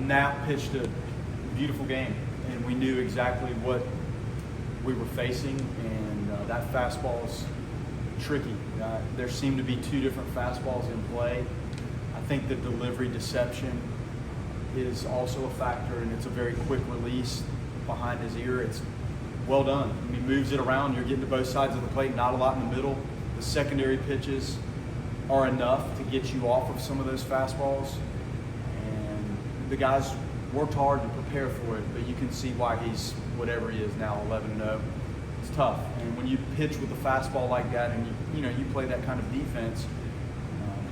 Knapp pitched a beautiful game, and we knew exactly what we were facing, and that fastball's tricky. There seemed to be two different fastballs in play. I think the delivery deception is also a factor, and it's a very quick release behind his ear. It's well done. He moves it around. You're getting to both sides of the plate, not a lot in the middle. The secondary pitches are enough to get you off of some of those fastballs, and the guys worked hard to prepare for it, but you can see why he's whatever he is now, 11-0. It's tough, and when you pitch with a fastball like that, and you play that kind of defense,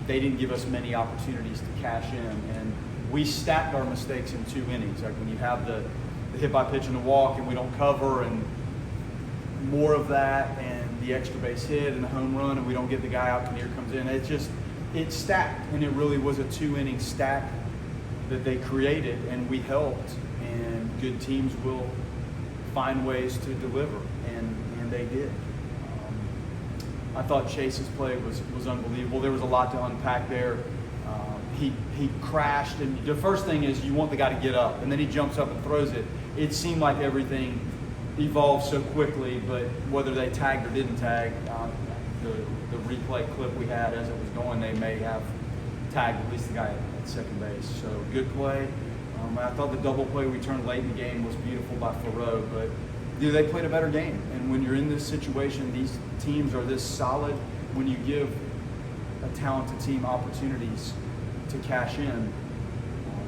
they didn't give us many opportunities to cash in, and we stacked our mistakes in 2 innings. Like when you have the hit by pitch and the walk, and we don't cover, and more of that, and the extra base hit and the home run, and we don't get the guy out, Kinnear comes in. It stacked, and it really was a 2-inning stack that they created, and we helped, and good teams will find ways to deliver, and they did. I thought Chase's play was unbelievable. There was a lot to unpack there. He crashed, and the first thing is you want the guy to get up, and then he jumps up and throws it. It seemed like everything evolved so quickly, but whether they tagged or didn't tag, the replay clip we had as it was going, they may have tagged at least the guy at second base. So good play. I thought the double play we turned late in the game was beautiful by Faroe, but they played a better game. And when you're in this situation, these teams are this solid. When you give a talented team opportunities to cash in,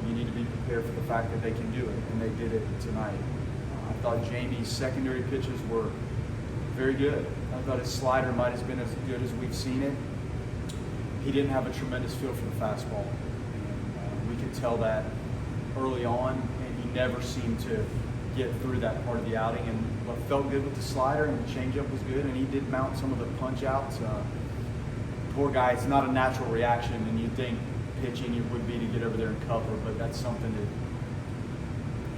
you need to be prepared for the fact that they can do it, and they did it tonight. I thought Jamie's secondary pitches were very good. I thought his slider might have been as good as we've seen it. He didn't have a tremendous feel for the fastball. And, we could tell that early on, and he never seemed to get through that part of the outing. And what felt good with the slider and the changeup was good, and he did mount some of the punch outs. Poor guy, it's not a natural reaction, and you'd think pitching it would be to get over there and cover, but that's something that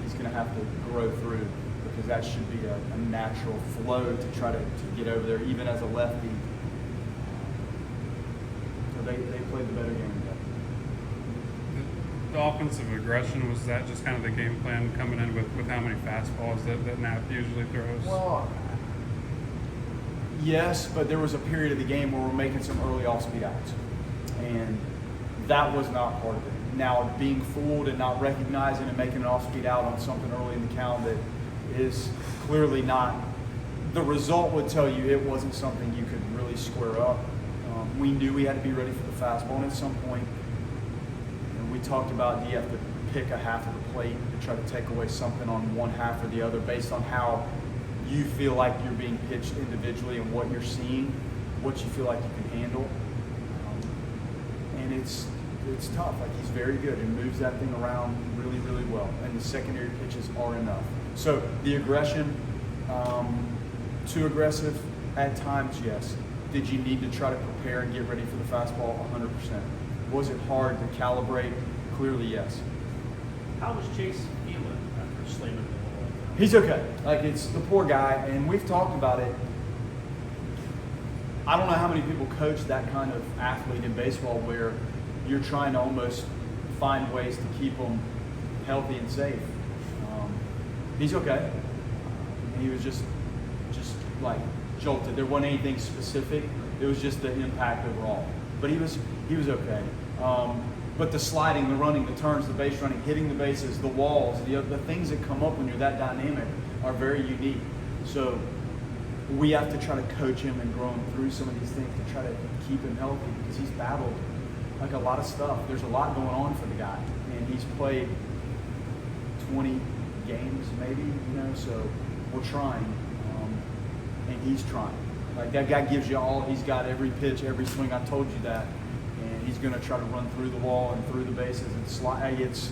he's going to have to grow through, because that should be a natural flow to try to get over there, even as a lefty. So they played the better game today. The offensive aggression, was that just kind of the game plan coming in with how many fastballs that Knapp usually throws? Well, yes, but there was a period of the game where we're making some early off-speed outs, and that was not part of it. Now, being fooled and not recognizing and making an off-speed out on something early in the count that is clearly not, the result would tell you it wasn't something you could really square up. We knew we had to be ready for the fastball, and at some point, we talked about, do you have to pick a half of the plate to try to take away something on one half or the other based on how you feel like you're being pitched individually and what you're seeing, what you feel like you can handle. And it's tough. Like, he's very good and moves that thing around really, really well. And the secondary pitches are enough. So the aggression, too aggressive at times, yes. Did you need to try to prepare and get ready for the fastball? 100%. Was it hard to calibrate? Clearly, yes. How was Chase feeling after slamming the ball? He's okay. Like, it's the poor guy, and we've talked about it. I don't know how many people coach that kind of athlete in baseball where you're trying to almost find ways to keep them healthy and safe. He's okay. He was just like jolted. There wasn't anything specific. It was just the impact overall. But he was okay. But the sliding, the running, the turns, the base running, hitting the bases, the walls, the things that come up when you're that dynamic are very unique. So we have to try to coach him and grow him through some of these things to try to keep him healthy, because he's battled like a lot of stuff. There's a lot going on for the guy, and he's played 20 games maybe, so we're trying, and he's trying. Like, that guy gives you all, he's got every pitch, every swing. I told you that. And he's going to try to run through the wall and through the bases and slide. It's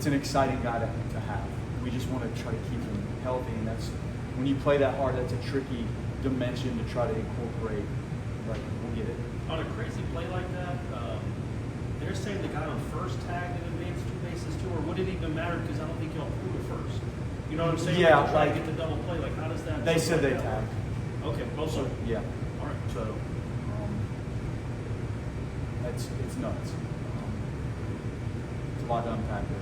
an exciting guy to have. We just want to try to keep him healthy, and that's, when you play that hard, that's a tricky dimension to try to incorporate. But we'll get it. On a crazy play like that, they're saying the guy on first tagged and advanced 2 bases too, or would it even matter, because I don't think y'all threw it first? You know what I'm saying? Yeah, try to get the double play. Like, how does that? They said they tagged. Okay, both of them. Yeah. All right. So it's nuts. It's a lot to unpack there.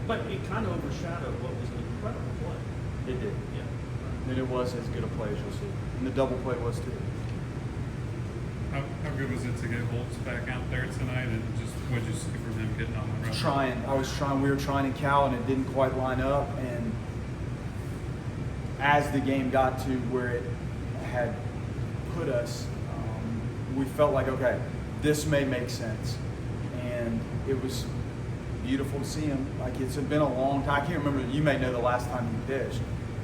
But it kind of overshadowed what was an incredible play. It did. Yeah. And it was as good a play as you'll see. And the double play was too. How good was it to get Holtz back out there tonight, and just what did you see from him getting on the run? We were trying in Cal, and it didn't quite line up. And as the game got to where it had put us, we felt like, okay, this may make sense. And it was beautiful to see him. Like, it's been a long time. I can't remember, you may know the last time he pitched.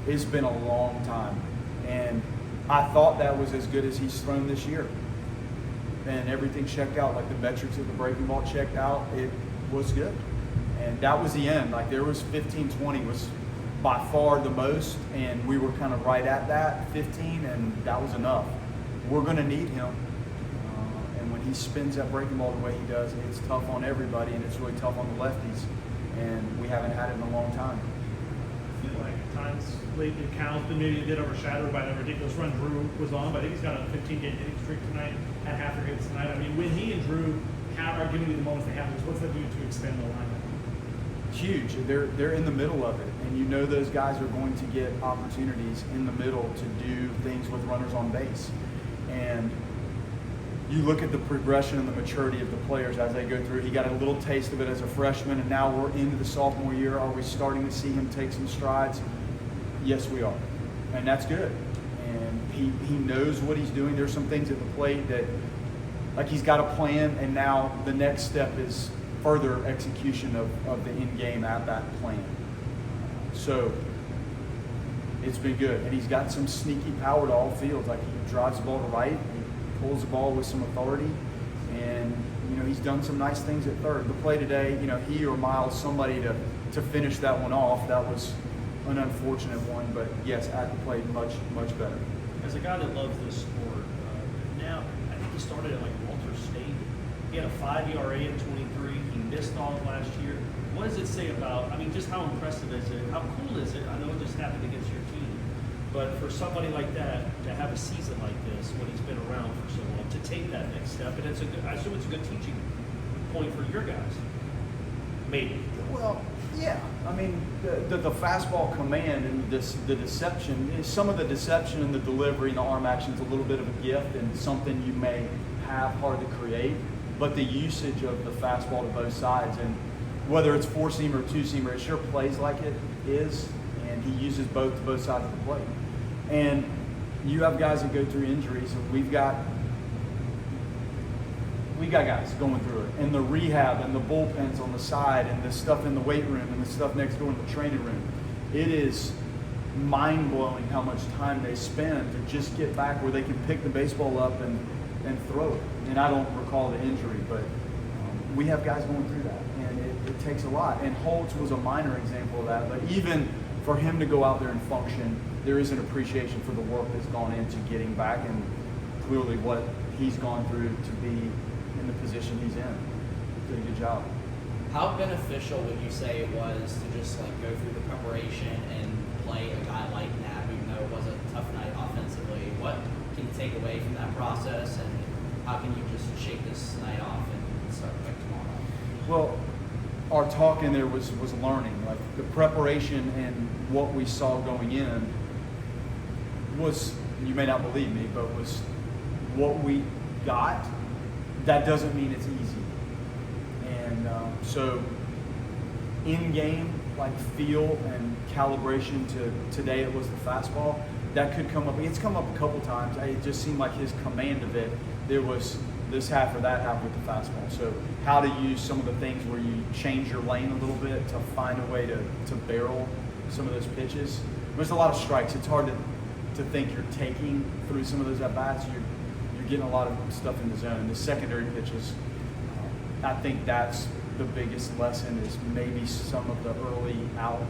It's been a long time. And I thought that was as good as he's thrown this year. And everything checked out. Like, the metrics of the breaking ball checked out. It was good. And that was the end. Like, there was 15-20 was by far the most, and we were kind of right at that 15, and that was enough. We're going to need him. And when he spins that breaking ball the way he does, it's tough on everybody, and it's really tough on the lefties. And we haven't had it in a long time. I feel like at times lately Cal's been maybe a bit overshadowed by the ridiculous run Drew was on, but I think he's got a 15-game hitting streak tonight, had half their hits tonight. I mean, when he and Drew are giving you the moments they have, what's that do to extend the lineup? Huge. They're in the middle of it, and you know those guys are going to get opportunities in the middle to do things with runners on base. And you look at the progression and the maturity of the players as they go through. He got a little taste of it as a freshman, and now we're into the sophomore year. Are we starting to see him take some strides? Yes, we are, and that's good. And he knows what he's doing. There's some things at the plate that, like, he's got a plan, and now the next step is further execution of the in-game at that plan. So it's been good, and he's got some sneaky power to all fields. Like, he drives the ball to right, he pulls the ball with some authority, and he's done some nice things at third. The play today, he or Miles, somebody to finish that one off. That was an unfortunate one, but yes, at the plate, much better. As a guy that loves this sport, now I think he started at like Walter State. He had a 5 ERA in 23. He missed all of last year. What does it say about? I mean, just how impressive is it? How cool is it? I know it just happened against your team, but for somebody like that to have a season like this when he's been around for so long, to take that next step, and I assume it's a good teaching point for your guys. Maybe. Well, yeah. I mean, the fastball command and the deception, some of the deception and the delivery and the arm action is a little bit of a gift and something you may have hard to create, but the usage of the fastball to both sides, and whether it's four-seamer or two-seamer, it sure plays like it is, and he uses both to both sides of the plate. And you have guys that go through injuries, and we've got guys going through it, and the rehab and the bullpens on the side and the stuff in the weight room and the stuff next door in the training room. It is mind-blowing how much time they spend to just get back where they can pick the baseball up and throw it. And I don't recall the injury, but we have guys going through that, and it takes a lot. And Holtz was a minor example of that, but even for him to go out there and function, there is an appreciation for the work that's gone into getting back, and clearly what he's gone through to be in the position he's in. Did a good job. How beneficial would you say it was to just go through the preparation and play a guy like Knapp, even though it was a tough night offensively? What can you take away from that process, and how can you just shake this night off and start quick tomorrow? Well, our talk in there was learning. Like, the preparation and what we saw going in was, you may not believe me, but was what we got. That doesn't mean it's easy. And so in-game, feel and calibration to today, it was the fastball. That could come up. It's come up a couple times. It just seemed like his command of it, there was this half or that half with the fastball. So how to use some of the things where you change your lane a little bit to find a way to barrel some of those pitches. There's a lot of strikes. It's hard to think you're taking through some of those at-bats. You're getting a lot of stuff in the zone. The secondary pitches, I think that's the biggest lesson, is maybe some of the early out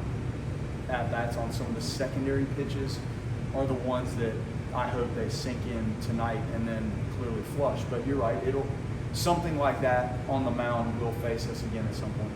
at-bats on some of the secondary pitches are the ones that I hope they sink in tonight and then clearly flush. But you're right, something like that on the mound will face us again at some point.